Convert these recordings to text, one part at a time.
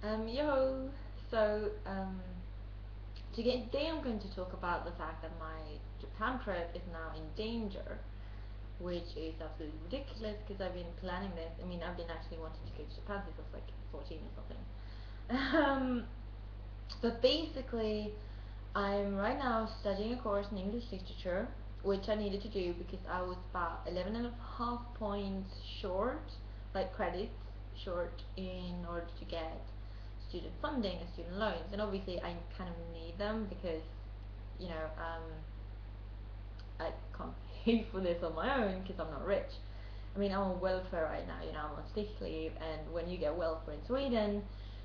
Yo. So, today I'm going to talk about the fact that my Japan trip is now in danger, which is absolutely ridiculous because I've been planning this. I mean, I've been actually wanting to go to Japan since I was like 14 or something. But basically, I'm right now studying a course in English literature, which I needed to do because I was about 11 and a half points short, like credits short, in order to get student funding and student loans. And obviously, I kind of need them because, you know, I can't pay for this on my own because I'm not rich. I mean, I'm on welfare right now, I'm on sick leave, and when you get welfare in Sweden,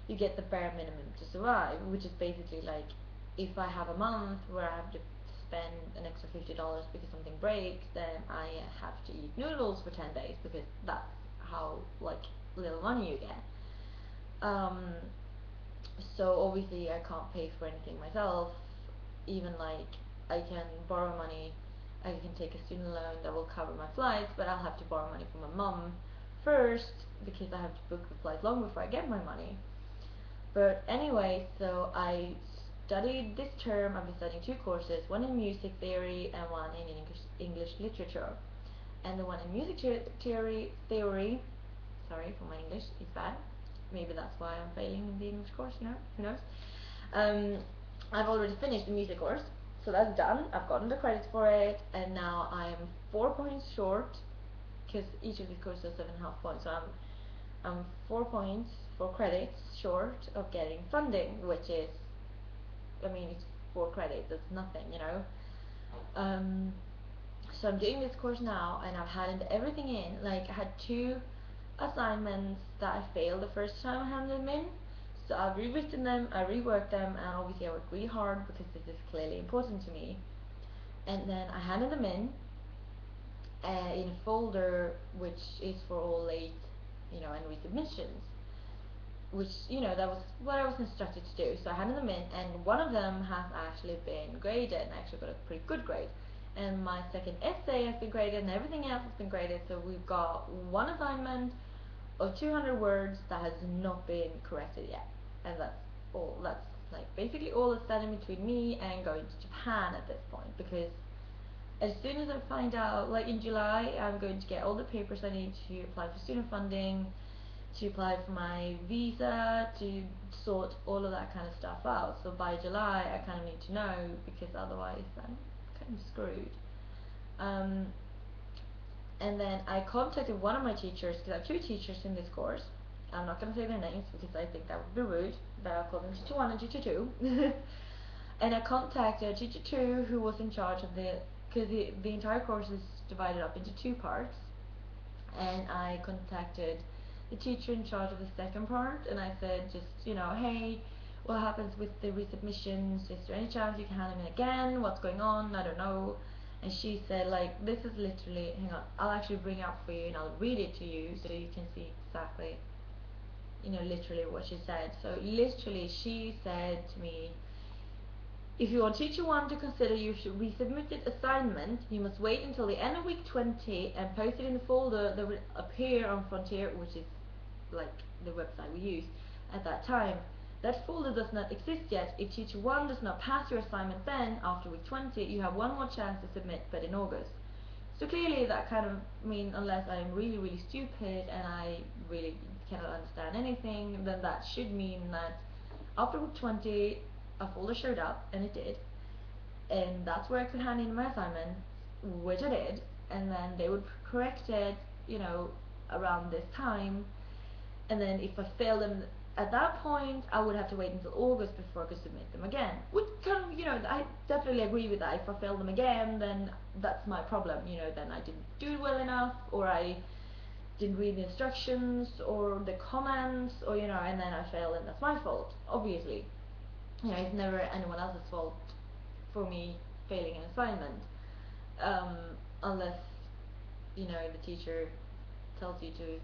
you get the bare minimum to survive, which is basically like if I have a month where I have to spend an extra $50 because something breaks, then I have to eat noodles for 10 days because that's how like little money you get. Um, so obviously I can't pay for anything myself. Even like I can borrow money, I can take a student loan that will cover my flights, but I'll have to borrow money from my mom first because I have to book the flight long before I get my money. But anyway, so I studied this term. I've been studying two courses, one in music theory and one in English literature. And the one in music theory, sorry for my English, is bad. Maybe that's why I'm failing in the English course, who knows. Um, I've already finished the music course, so that's done. I've gotten the credits for it, and now I'm 4 points short because each of these courses is 7.5 points. So I'm 4 points, 4 credits short of getting funding, which is, I mean, it's 4 credits. It's nothing. Um, so I'm doing this course now, and I've handed everything in. Like I had two assignments that I failed the first time I handed them in. So I've rewritten them, I reworked them, and obviously I worked really hard because this is clearly important to me. And then I handed them in a folder which is for all late, and resubmissions. Which, that was what I was instructed to do. So I handed them in, and one of them has actually been graded, and I actually got a pretty good grade. And my second essay has been graded, and everything else has been graded. So we've got one assignment of 200 words that has not been corrected yet. And that's all. That's like basically all that's standing between me and going to Japan at this point. Because as soon as I find out, like in July, I'm going to get all the papers I need to apply for student funding, to apply for my visa, to sort all of that kind of stuff out. So by July, I kind of need to know because otherwise I'm kind of screwed. Um, and then I contacted one of my teachers because I have two teachers in this course. I'm not going to say their names because I think that would be rude, but I'll call them teacher 1 and teacher 2. And I contacted teacher 2 who was in charge of because the entire course is divided up into two parts. And I contacted the teacher in charge of the second part, and I said, just, hey, what happens with the resubmissions? Is there any chance you can hand them in again? What's going on? I don't know. And she said, like, this is literally, hang on, I'll actually bring it up for you and I'll read it to you so you can see exactly, literally what she said. So literally she said to me, if you want teacher 1 to consider your resubmitted assignment, you must wait until the end of week 20 and post it in the folder that will appear on Frontier, which is like the website we use at that time. That folder does not exist yet. If teacher 1 does not pass your assignment then, after week 20, you have one more chance to submit, but in August. So clearly that kind of means unless I'm really, really stupid and I really cannot understand anything, then that should mean that after week 20, a folder showed up, and it did, and that's where I could hand in my assignment, which I did, and then they would correct it, around this time, and then if I failed them at that point, I would have to wait until August before I could submit them again. Which kind of, I definitely agree with that. If I fail them again, then that's my problem. Then I didn't do it well enough, or I didn't read the instructions or the comments, or and then I failed, and that's my fault, obviously. It's never anyone else's fault for me failing an assignment, um, unless the teacher tells you to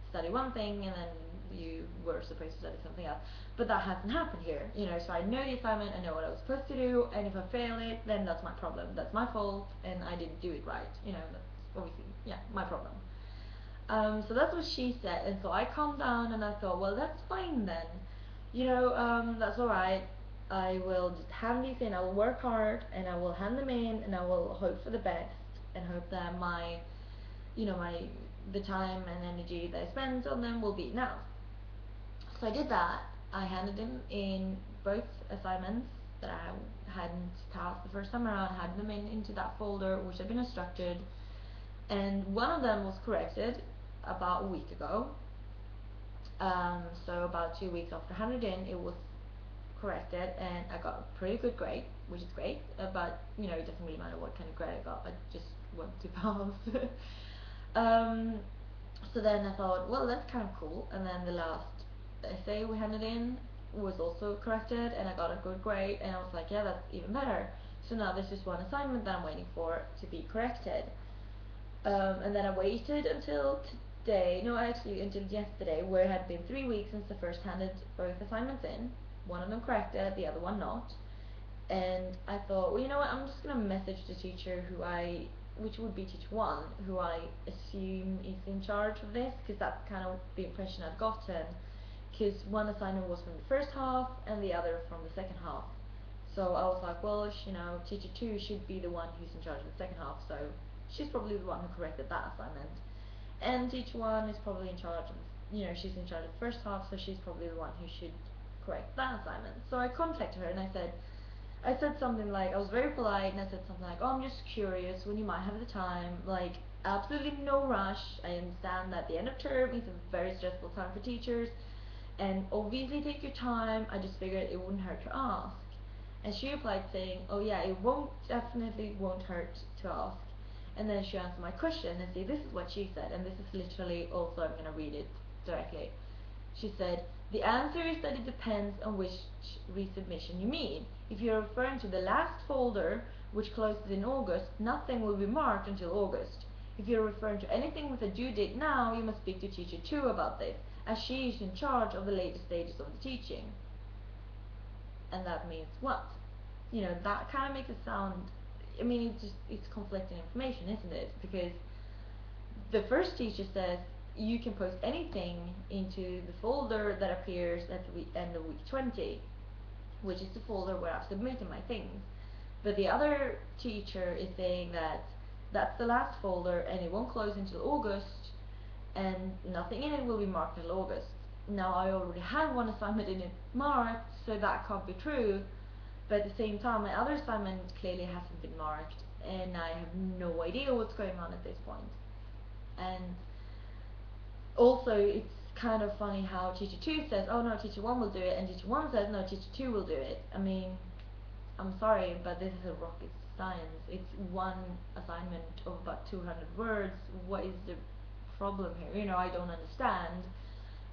study one thing and then you were supposed to study something else. But that hasn't happened here, so I know the assignment, I know what I was supposed to do, and if I fail it, then that's my problem. That's my fault, and I didn't do it right. That's obviously, yeah, my problem. So that's what she said, and so I calmed down and I thought, well, that's fine then. that's alright. I will just hand these in. I will work hard and I will hand them in and I will hope for the best and hope that my the time and energy that I spent on them will be enough. So I did that. I handed in both assignments that I hadn't passed the first time around. Had them into that folder which had been instructed, and one of them was corrected about a week ago. So about 2 weeks after I handed in, it was corrected, and I got a pretty good grade, which is great. But it doesn't really matter what kind of grade I got. I just want to pass. um, so then I thought, well, that's kind of cool. And then the last essay we handed in was also corrected, and I got a good grade. And I was like, yeah, that's even better. So now there's just one assignment that I'm waiting for to be corrected. And then I waited until today, no, actually until yesterday, where it had been 3 weeks since I first handed both assignments in. One of them corrected, the other one not. And I thought, well, you know what, I'm just going to message the teacher which would be teacher one, who I assume is in charge of this, because that's kind of the impression I'd gotten. Because one assignment was from the first half and the other from the second half. So I was like, well, teacher two should be the one who's in charge of the second half, so she's probably the one who corrected that assignment. And teacher one is probably in charge of, she's in charge of the first half, so she's probably the one who should correct that assignment. So I contacted her and I said something like, I was very polite, and I said something like, oh, I'm just curious when you might have the time, like, absolutely no rush. I understand that the end of term is a very stressful time for teachers, and obviously take your time. I just figured it wouldn't hurt to ask. And she replied saying, oh yeah, it definitely won't hurt to ask. And then she answered my question, and see, this is what she said, and this is literally also, I'm going to read it directly. She said, the answer is that it depends on which resubmission you mean. If you're referring to the last folder, which closes in August, nothing will be marked until August. If you're referring to anything with a due date now, you must speak to teacher 2 about this, as she is in charge of the later stages of the teaching. And that means what? That kind of makes it sound, it's conflicting information, isn't it? Because the first teacher says you can post anything into the folder that appears at the end of week 20, which is the folder where I've submitted my things. But the other teacher is saying that that's the last folder and it won't close until August, and nothing in it will be marked until August. Now, I already had one assignment in it marked, so that can't be true. But at the same time, my other assignment clearly hasn't been marked, and I have no idea what's going on at this point. And also, it's kind of funny how teacher 2 says, oh no, teacher 1 will do it, and teacher 1 says, no, teacher 2 will do it. I'm sorry, but this is a rocket science. It's one assignment of about 200 words. What is the problem here? I don't understand.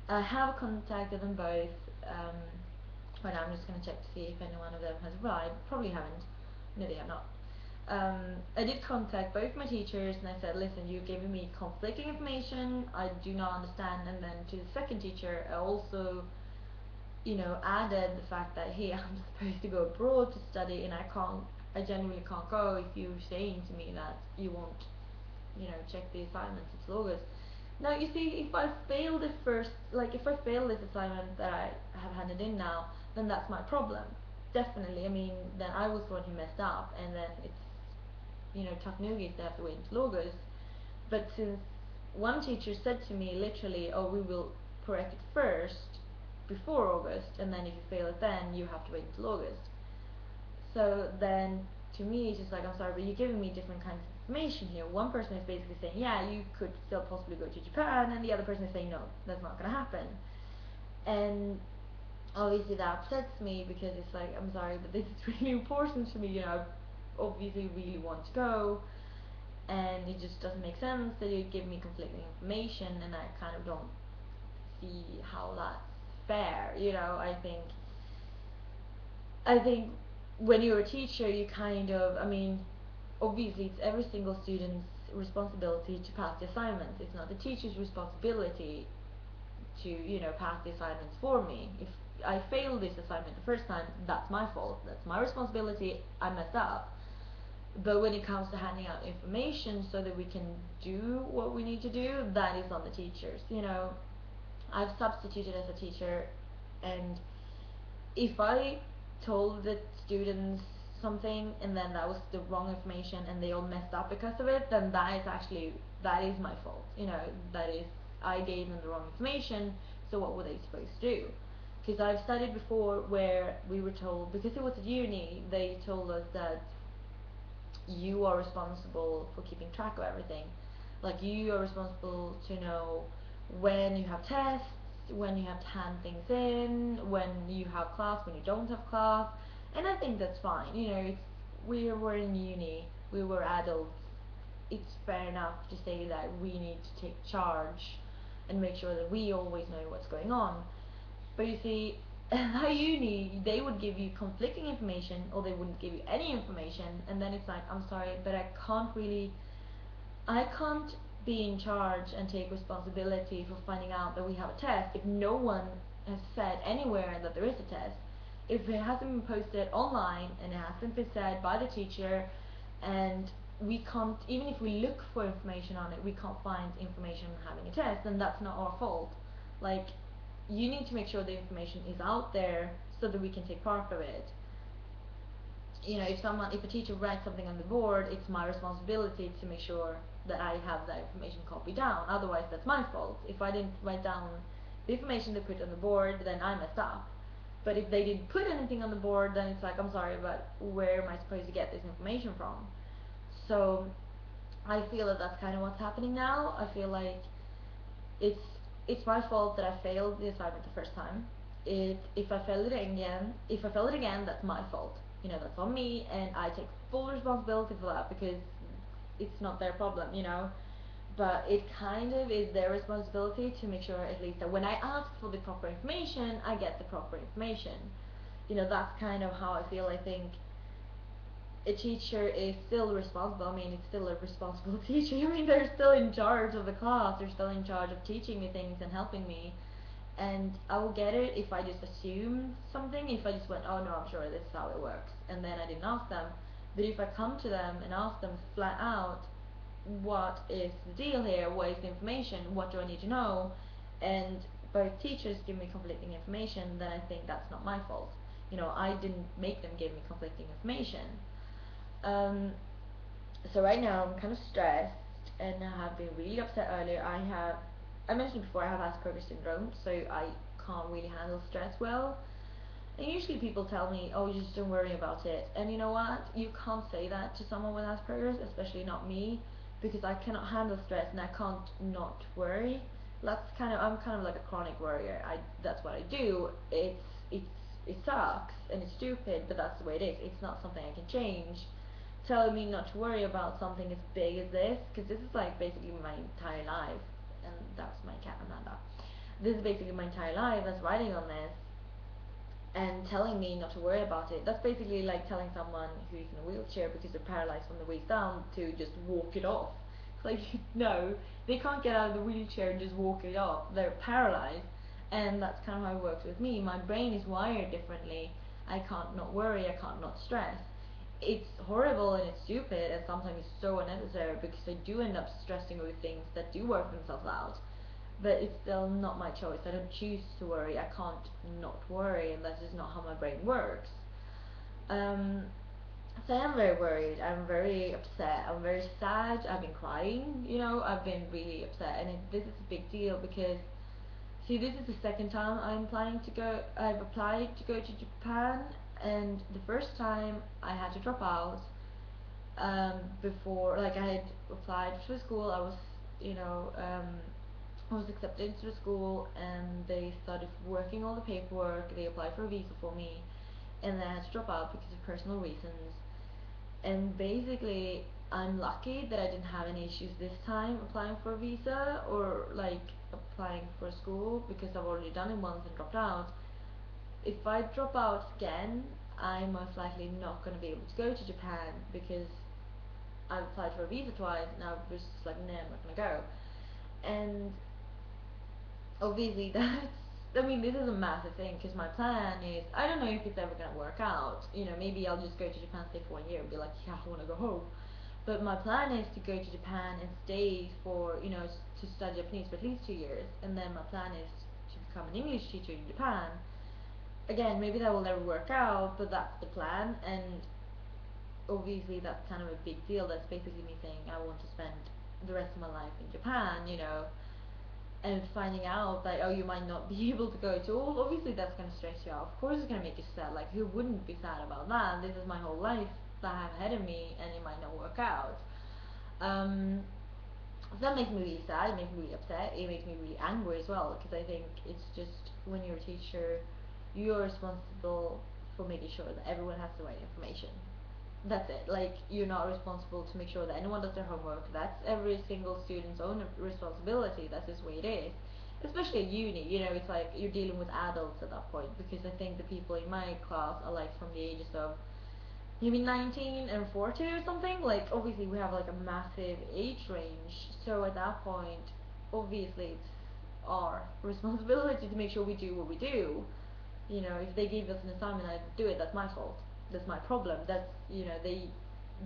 I have contacted them both. Right now I'm just going to check to see if any one of them has replied. Probably haven't. No, they have not. I did contact both my teachers and I said, listen, you're giving me conflicting information, I do not understand. And then to the second teacher, I also added the fact that, hey, I'm supposed to go abroad to study, and I genuinely can't go if you're saying to me that you won't check the assignments until August. Now, you see, if I fail this assignment that I have handed in now, then that's my problem. Definitely. Then I was the one who messed up, and then it's, tough noogies to have to wait until August. But since one teacher said to me literally, oh, we will correct it first before August, and then if you fail it then, you have to wait until August. So then, to me, it's just like, I'm sorry, but you're giving me different kinds of information here. One person is basically saying, yeah, you could still possibly go to Japan, and the other person is saying, no, that's not going to happen. And obviously that upsets me, because it's like, I'm sorry, but this is really important to me, I obviously really want to go, and it just doesn't make sense that you give me conflicting information, and I kind of don't see how that's fair. I think when you're a teacher, you kind of, obviously it's every single student's responsibility to pass the assignments. It's not the teacher's responsibility to, pass the assignments for me. If I fail this assignment the first time, that's my fault. That's my responsibility. I messed up. But when it comes to handing out information so that we can do what we need to do, that is on the teachers. I've substituted as a teacher, and if I told the students something and then that was the wrong information and they all messed up because of it, then that is my fault. That is, I gave them the wrong information. So what were they supposed to do? Because I've studied before where we were told, because it was at uni, they told us that you are responsible for keeping track of everything. Like, you are responsible to know when you have tests, when you have to hand things in, when you have class, when you don't have class. And I think that's fine. We were in uni, we were adults. It's fair enough to say that we need to take charge and make sure that we always know what's going on. But you see, at uni, they would give you conflicting information or they wouldn't give you any information, and then it's like, I'm sorry, but I can't be in charge and take responsibility for finding out that we have a test if no one has said anywhere that there is a test. If it hasn't been posted online and it hasn't been said by the teacher, and we can't, even if we look for information on it, we can't find information on having a test, then that's not our fault. Like, you need to make sure the information is out there so that we can take part of it. If a teacher writes something on the board, it's my responsibility to make sure that I have that information copied down. Otherwise, that's my fault. If I didn't write down the information they put on the board, then I messed up. But if they didn't put anything on the board, then it's like, I'm sorry, but where am I supposed to get this information from? So I feel that that's kind of what's happening now. I feel like it's it's my fault that I failed the assignment the first time. If I fail it again, that's my fault. That's on me, and I take full responsibility for that because it's not their problem. But it kind of is their responsibility to make sure at least that when I ask for the proper information, I get the proper information. That's kind of how I feel. I think a teacher is still responsible. I mean, it's still a responsible teacher. I mean, they're still in charge of the class. They're still in charge of teaching me things and helping me. And I will get it if I just assumed something. If I just went, oh no, I'm sure this is how it works, and then I didn't ask them. But if I come to them and ask them flat out, what is the deal here? What is the information? What do I need to know? And both teachers give me conflicting information, then I think that's not my fault. I didn't make them give me conflicting information. Um, so right now I'm kind of stressed and I have been really upset earlier. I mentioned before I have Asperger's syndrome, so I can't really handle stress well. And usually people tell me, oh, just don't worry about it. And you know what? You can't say that to someone with Asperger's, especially not me, because I cannot handle stress and I can't not worry. I'm kind of like a chronic worrier. That's what I do. It's it sucks and it's stupid, but that's the way it is. It's not something I can change. Telling me not to worry about something as big as this, because this is like basically my entire life, and that's my cat Amanda. This is basically my entire life that's riding on this, and telling me not to worry about it. That's basically like telling someone who's in a wheelchair because they're paralyzed from the waist down to just walk it off. It's like, no, they can't get out of the wheelchair and just walk it off. They're paralyzed, and that's kind of how it works with me. My brain is wired differently. I can't not worry, I can't not stress. It's horrible and it's stupid and sometimes it's so unnecessary because I do end up stressing over things that do work themselves out, but it's still not my choice. I don't choose to worry. I can't not worry, and that's just not how my brain works. Um, so I am very worried. I'm very upset. I'm very sad. I've been crying. I've been really upset, and this is a big deal because, see, this is the second time I'm planning to go. I've applied to go to Japan, and the first time I had to drop out. Before, like, I had applied to the school. I was accepted into the school and they started working all the paperwork. They applied for a visa for me, and then I had to drop out because of personal reasons. And basically, I'm lucky that I didn't have any issues this time applying for a visa or like applying for a school because I've already done it once and dropped out. If I drop out again, I'm most likely not going to be able to go to Japan because I've applied for a visa twice and I was just like, no, I'm not going to go. And obviously this is a massive thing because my plan is, I don't know if it's ever going to work out. Maybe I'll just go to Japan, stay for 1 year and be like, yeah, I want to go home. But my plan is to go to Japan and stay for, to study Japanese for at least 2 years. And then my plan is to become an English teacher in Japan. again, maybe that will never work out, but that's the plan. And obviously that's kind of a big deal. That's basically me saying I want to spend the rest of my life in Japan, and finding out that, oh, you might not be able to go to all. Obviously that's going to stress you out. Of course it's going to make you sad. Like, who wouldn't be sad about that? This is my whole life that I have ahead of me, and it might not work out. um, so that makes me really sad, it makes me really upset, it makes me really angry as well, because I think it's just, when you're a teacher, you're responsible for making sure that everyone has the right information. That's it. Like, you're not responsible to make sure that anyone does their homework. That's every single student's own responsibility. That's just the way it is. Especially at uni, it's like you're dealing with adults at that point, because I think the people in my class are like from the ages of maybe 19 and 40 or something. Like, obviously we have like a massive age range, so at that point, obviously it's our responsibility to make sure we do what we do. If they gave us an assignment and I didn't do it, that's my fault. That's my problem. That's,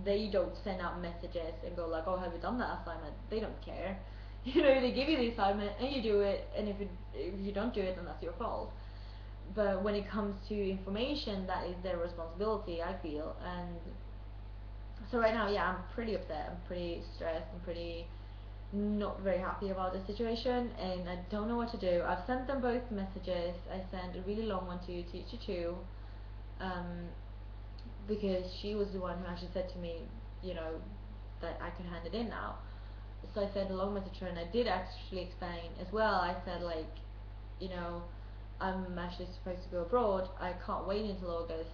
they don't send out messages and go like, oh, have you done that assignment? They don't care. They give you the assignment and you do it, and if you don't do it, then that's your fault. But when it comes to information, that is their responsibility, I feel. And so right now, yeah, I'm pretty upset, I'm pretty stressed, I'm pretty not very happy about the situation, and I don't know what to do. I've sent them both messages. I sent a really long one to teacher two, um, because she was the one who actually said to me, you know, that I could hand it in now. So I sent a long message to her, and I did actually explain as well. I said, like, you know, I'm actually supposed to go abroad. I can't wait until August.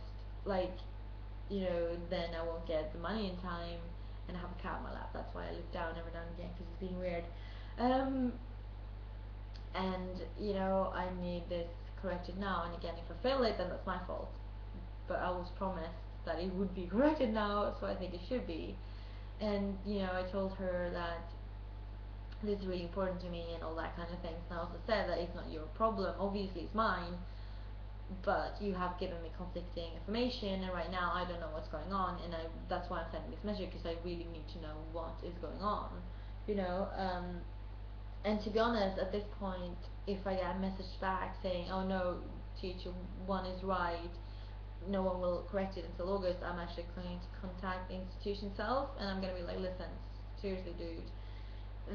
Like, then I won't get the money in time, and I have a cat on my lap. That's why I look down every now and again, because it's being weird. Um, and I need this corrected now. And again, if I fail it, then that's my fault. But I was promised that it would be corrected now, so I think it should be. And I told her that this is really important to me and all that kind of things. And I also said that it's not your problem. Obviously, it's mine, but you have given me conflicting information, and right now I don't know what's going on, and that's why I'm sending this message, because I really need to know what is going on. You know, and to be honest, at this point, if I get a message back saying, "Oh no, teacher one is right," no one will correct it until August, I'm actually going to contact the institution itself, and I'm going to be like, listen, seriously, dude,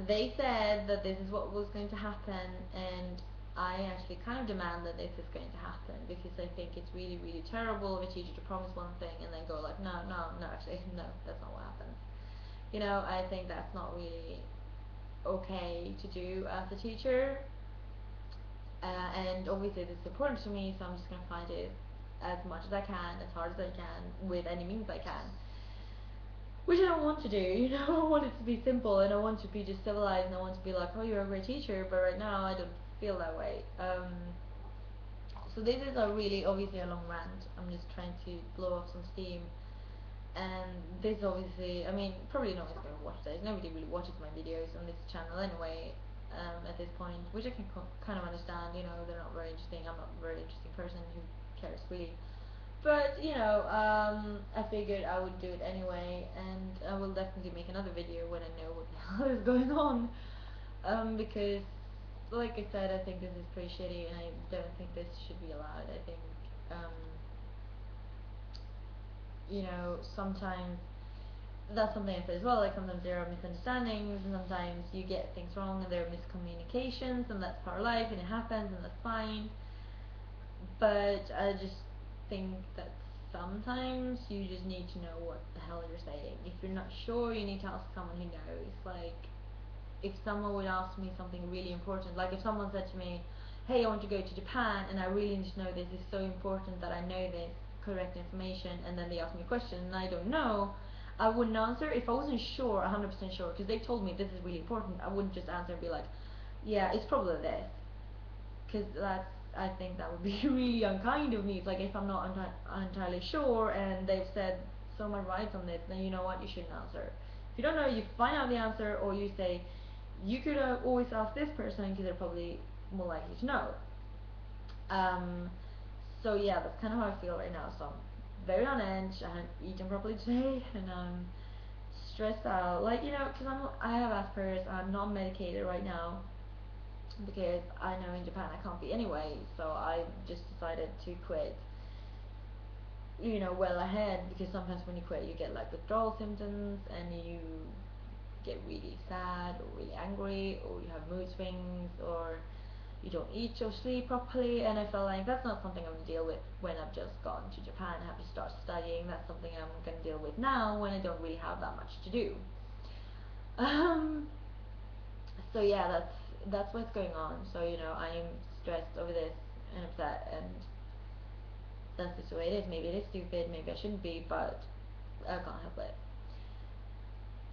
they said that this is what was going to happen, and I actually kind of demand that this is going to happen, because I think it's really, really terrible of a teacher to promise one thing and then go like, no, no, no, actually, no, that's not what happens. I think that's not really okay to do as a teacher, and obviously this is important to me, so I'm just going to fight it as much as I can, as hard as I can, with any means I can. Which I don't want to do, I want it to be simple, and I want to be just civilized, and I want to be like, oh, you're a great teacher, but right now I don't feel that way. So this is a really, obviously, a long rant. I'm just trying to blow off some steam, and this obviously, I mean, probably no one's going to watch this. Nobody really watches my videos on this channel anyway, at this point, which I can kind of understand. They're not very interesting. I'm not a very interesting person. Who cares, really? But I figured I would do it anyway, and I will definitely make another video when I know what the hell is going on. Because, like I said, I think this is pretty shitty, and I don't think this should be allowed. I think, um, sometimes that's something I said as well. Like, sometimes there are misunderstandings, and sometimes you get things wrong, and there are miscommunications, and that's part of life, and it happens, and that's fine. But I just think that sometimes you just need to know what the hell you're saying. If you're not sure, you need to ask someone who knows. Like, if someone would ask me something really important, like if someone said to me, hey, I want to go to Japan, and I really need to know this, it's so important that I know this correct information, and then they ask me a question and I don't know, I wouldn't answer if I wasn't sure, 100% sure, because they told me this is really important. I wouldn't just answer and be like, yeah, it's probably this, because I think that would be really unkind of me. It's like, if I'm not entirely sure and they've said someone writes on this, then you know what, you shouldn't answer. If you don't know, you find out the answer, or you say, you could always ask this person, because they're probably more likely to know. Um, so yeah, that's kind of how I feel right now. So I'm very on edge. I haven't eaten properly today, and I'm stressed out. Like, because I have Asperger's. I'm not medicated right now, because I know in Japan I can't be anyway, so I just decided to quit, well ahead, because sometimes when you quit you get like withdrawal symptoms and you get really sad or really angry, or you have mood swings, or you don't eat or sleep properly, and I felt like that's not something I'm going to deal with when I've just gotten to Japan and have to start studying. That's something I'm going to deal with now when I don't really have that much to do. Um, so yeah, that's what's going on. So I'm stressed over this and upset, and that's just the way it is. Maybe it is stupid, maybe I shouldn't be, but I can't help it.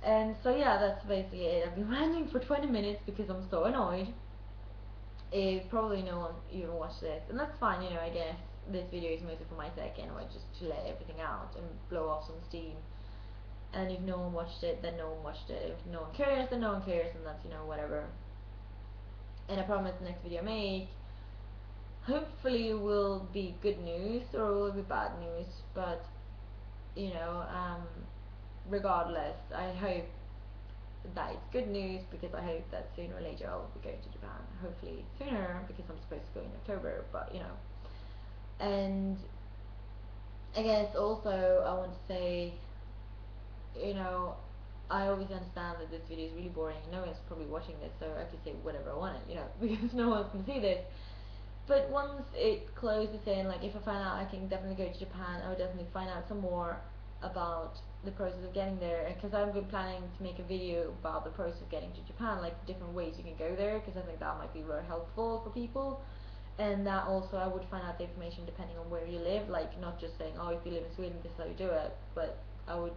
And so yeah, that's basically it. I've been ranting for 20 minutes because I'm so annoyed. Probably no one even watched this, and that's fine. I guess this video is mostly for my sake anyway, just to let everything out and blow off some steam. And if no one watched it, then no one watched it. If no one cares, then no one cares, and that's whatever. And I promise the next video I make, hopefully, will be good news or will be bad news. But you know, um, regardless, I hope that it's good news, because I hope that sooner or later I will be going to Japan. Hopefully sooner, because I'm supposed to go in October, but And I guess also I want to say, you know, I always understand that this video is really boring. No one's probably watching this, so I can say whatever I want, because no one's gonna see this. But once it closes in, like if I find out I can definitely go to Japan, I would definitely find out some more about the process of getting there, because I've been planning to make a video about the process of getting to Japan, like different ways you can go there, because I think that might be very helpful for people. And that also I would find out the information depending on where you live, like not just saying, oh, if you live in Sweden, this is how you do it, but I would,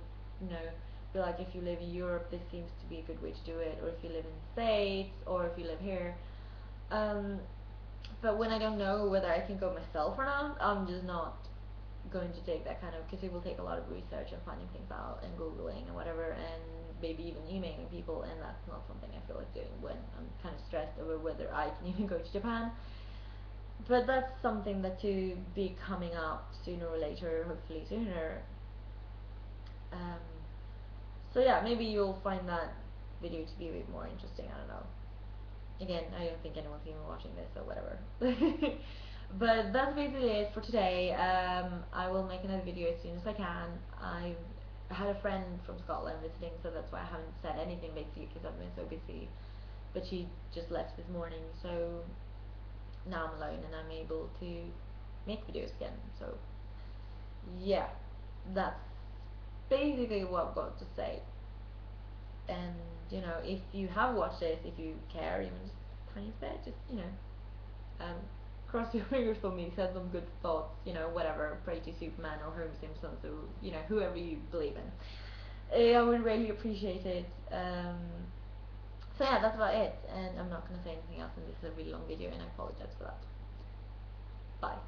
be like, if you live in Europe, this seems to be a good way to do it, or if you live in the States, or if you live here. But when I don't know whether I can go myself or not, I'm just not going to take that kind of, because it will take a lot of research and finding things out and googling and whatever, and maybe even emailing people, and that's not something I feel like doing when I'm kind of stressed over whether I can even go to Japan. But that's something that to be coming up sooner or later, hopefully sooner. Um, so yeah, maybe you'll find that video to be a bit more interesting. I don't know. Again, I don't think anyone's even watching this, so whatever. But that's basically it for today. I will make another video as soon as I can. I had a friend from Scotland visiting, so that's why I haven't said anything basically, because I've been so busy. But she just left this morning, so now I'm alone and I'm able to make videos again. So yeah, that's basically what I've got to say. And if you have watched this, if you care even just tiny bit, just um, cross your fingers for me, send some good thoughts, whatever, pray to Superman or Homer Simpson, so whoever you believe in. I would really appreciate it. So yeah, that's about it, and I'm not gonna say anything else, and this is a really long video, and I apologize for that. Bye.